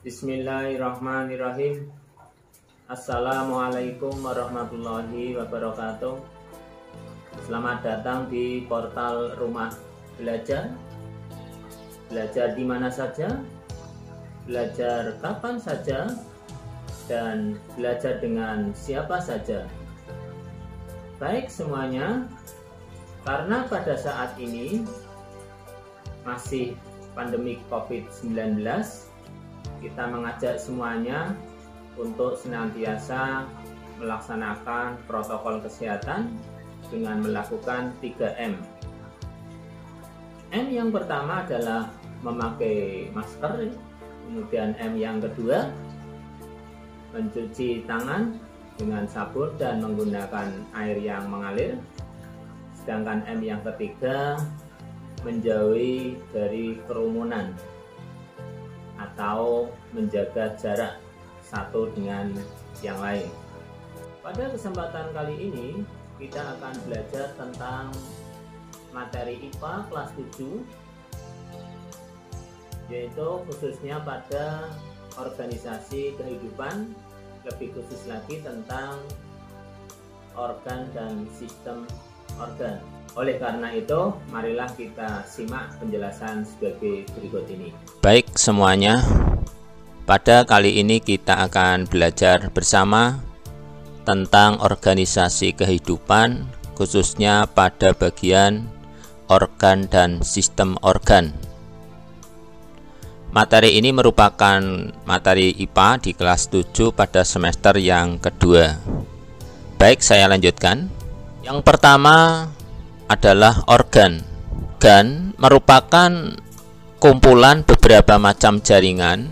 Bismillahirrahmanirrahim. Assalamualaikum warahmatullahi wabarakatuh. Selamat datang di portal Rumah Belajar. Belajar di mana saja, belajar kapan saja, dan belajar dengan siapa saja. Baik semuanya, karena pada saat ini masih pandemi COVID-19, kita mengajak semuanya untuk senantiasa melaksanakan protokol kesehatan dengan melakukan 3M. M yang pertama adalah memakai masker, kemudian M yang kedua mencuci tangan dengan sabun dan menggunakan air yang mengalir, sedangkan M yang ketiga menjauhi dari kerumunan atau menjaga jarak satu dengan yang lain. Pada kesempatan kali ini kita akan belajar tentang materi IPA kelas 7, yaitu khususnya pada organisasi kehidupan, lebih khusus lagi tentang organ dan sistem organ. Oleh karena itu, marilah kita simak penjelasan sebagai berikut ini. Baik semuanya, pada kali ini kita akan belajar bersama tentang organisasi kehidupan, khususnya pada bagian organ dan sistem organ. Materi ini merupakan materi IPA di kelas 7 pada semester yang kedua. Baik, saya lanjutkan. Yang pertama adalah organ. Organ merupakan kumpulan beberapa macam jaringan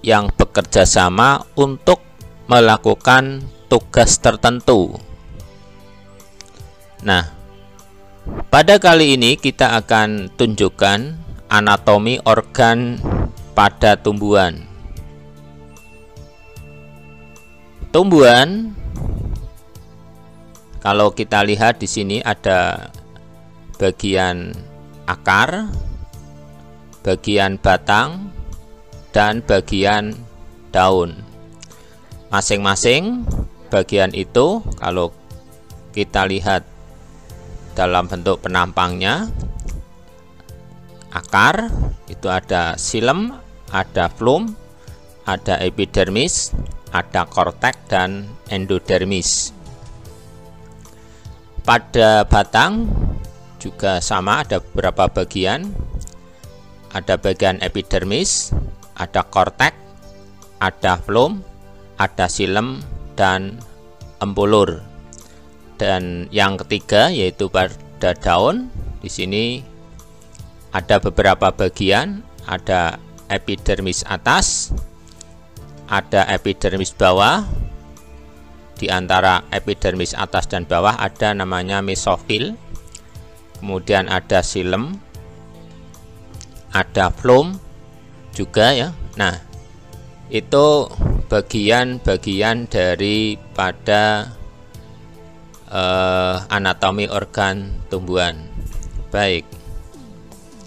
yang bekerja sama untuk melakukan tugas tertentu. Nah, pada kali ini kita akan tunjukkan anatomi organ pada tumbuhan. Tumbuhan, kalau kita lihat di sini ada bagian akar, bagian batang, dan bagian daun. Masing-masing bagian itu kalau kita lihat dalam bentuk penampangnya, akar itu ada xilem, ada flum, ada epidermis, ada korteks, dan endodermis. Pada batang juga sama, ada beberapa bagian. Ada bagian epidermis, ada korteks, ada flum, ada xilem, dan empulur. Dan yang ketiga yaitu pada daun. Di sini ada beberapa bagian, ada epidermis atas, ada epidermis bawah. Di antara epidermis atas dan bawah ada namanya mesofil. Kemudian ada xilem, ada flum juga ya. Nah, itu bagian-bagian daripada anatomi organ tumbuhan. Baik,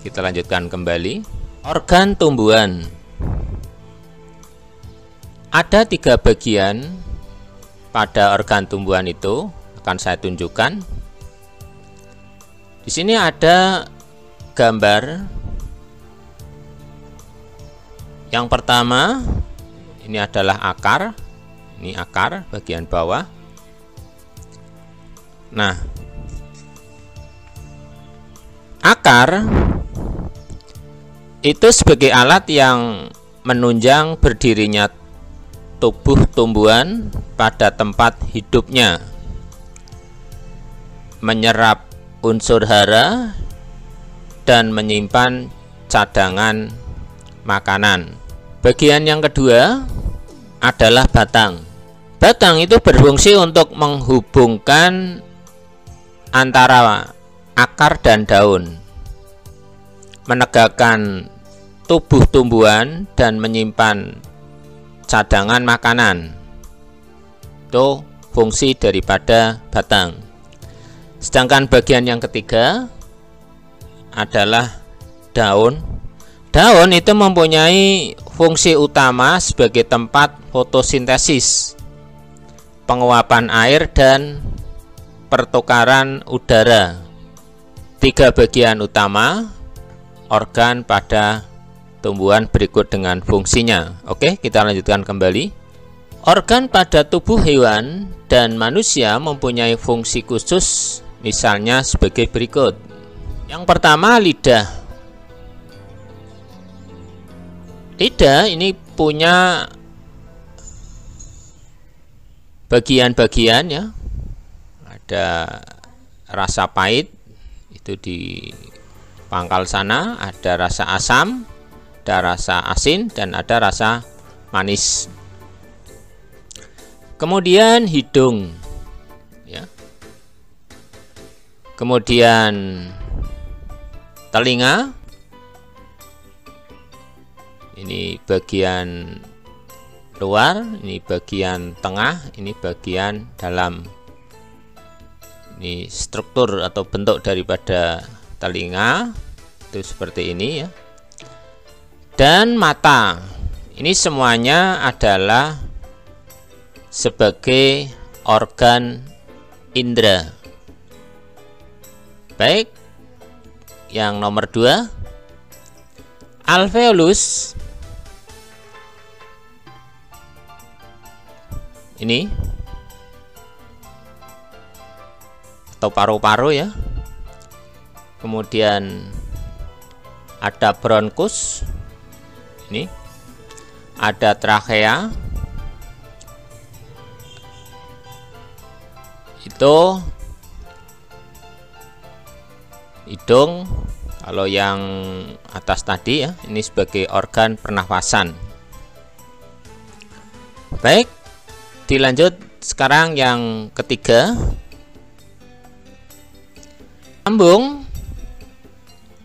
kita lanjutkan kembali. Organ tumbuhan ada 3 bagian pada organ tumbuhan, itu akan saya tunjukkan. Di sini ada gambar. Yang pertama, ini adalah akar. Ini akar bagian bawah. Nah, akar itu sebagai alat yang menunjang berdirinya tubuh tumbuhan pada tempat hidupnya, menyerap unsur hara, dan menyimpan cadangan makanan. Bagian yang kedua adalah batang. Batang itu berfungsi untuk menghubungkan antara akar dan daun, menegakkan tubuh tumbuhan, dan menyimpan cadangan makanan. Itu fungsi daripada batang. Sedangkan bagian yang ketiga adalah daun. Daun itu mempunyai fungsi utama sebagai tempat fotosintesis, penguapan air, dan pertukaran udara. 3 bagian utama organ pada tumbuhan berikut dengan fungsinya. Oke, kita lanjutkan kembali. Organ pada tubuh hewan dan manusia mempunyai fungsi khusus, misalnya sebagai berikut. Yang pertama, lidah. Lidah ini punya bagian-bagian ya. Ada rasa pahit, itu di pangkal sana, ada rasa asam, ada rasa asin, dan ada rasa manis. Kemudian hidung ya. Kemudian telinga. Ini bagian luar, ini bagian tengah, ini bagian dalam. Ini struktur atau bentuk daripada telinga itu seperti ini ya. Dan mata, ini semuanya adalah sebagai organ indera. Baik, yang nomor 2, alveolus. Ini atau paru-paru ya. Kemudian ada bronkus. Ini ada trachea. Itu hidung. Kalau yang atas tadi ya, ini sebagai organ pernafasan. Baik, dilanjut sekarang yang ketiga. Lambung,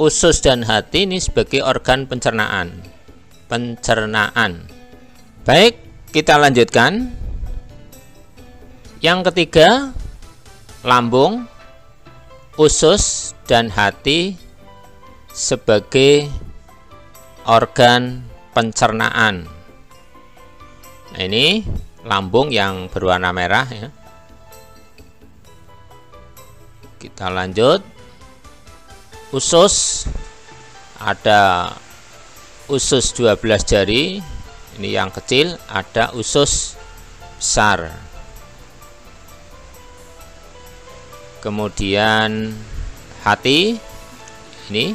usus, dan hati ini sebagai organ pencernaan. Baik, kita lanjutkan. Yang ketiga, lambung, usus, dan hati sebagai organ pencernaan. Nah, ini lambung yang berwarna merah ya. Kita lanjut. Usus, ada usus 12 jari, ini yang kecil, ada usus besar. Kemudian hati ini.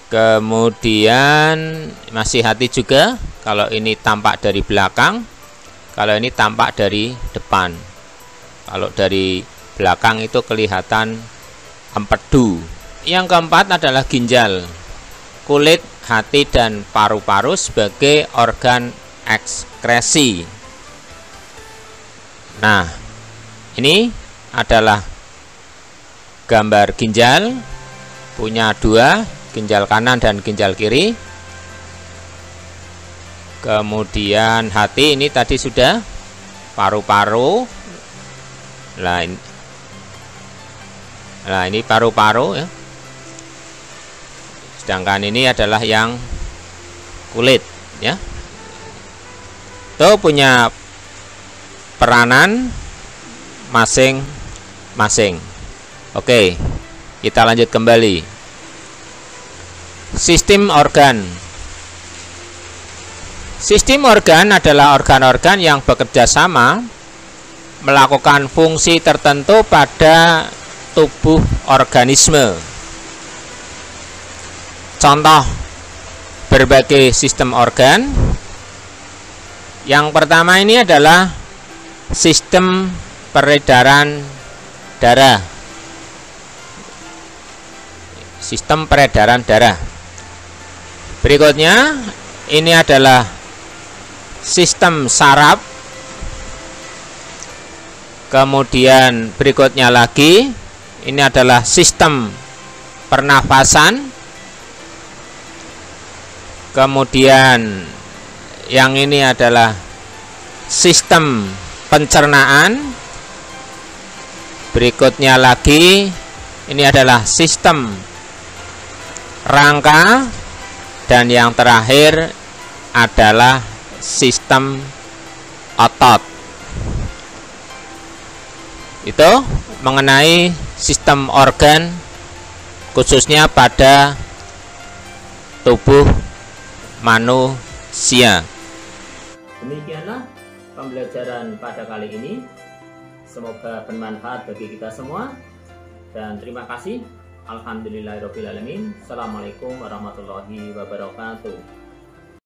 Kemudian masih hati juga. Kalau ini tampak dari belakang, kalau ini tampak dari depan. Kalau dari belakang itu kelihatan empedu. Yang keempat adalah ginjal, kulit, hati, dan paru-paru sebagai organ ekskresi. Nah, ini adalah gambar ginjal, punya 2, ginjal kanan dan ginjal kiri. Kemudian hati ini tadi sudah, paru-paru. Nah, ini paru-paru ya. Sedangkan ini adalah yang kulit ya. Itu punya peranan masing-masing. Oke, kita lanjut kembali. Sistem organ. Sistem organ adalah organ-organ yang bekerja sama melakukan fungsi tertentu pada tubuh organisme. Contoh berbagai sistem organ. Yang pertama ini adalah sistem peredaran darah. Sistem peredaran darah. Berikutnya ini adalah sistem saraf. Kemudian berikutnya lagi ini adalah sistem pernafasan. Kemudian yang ini adalah sistem pencernaan. Berikutnya lagi ini adalah sistem rangka. Dan yang terakhir adalah sistem otot. Itu mengenai sistem organ khususnya pada tubuh manusia. Demikianlah pembelajaran pada kali ini. Semoga bermanfaat bagi kita semua. Dan terima kasih. Alhamdulillahirrabbilalamin. Assalamualaikum warahmatullahi wabarakatuh.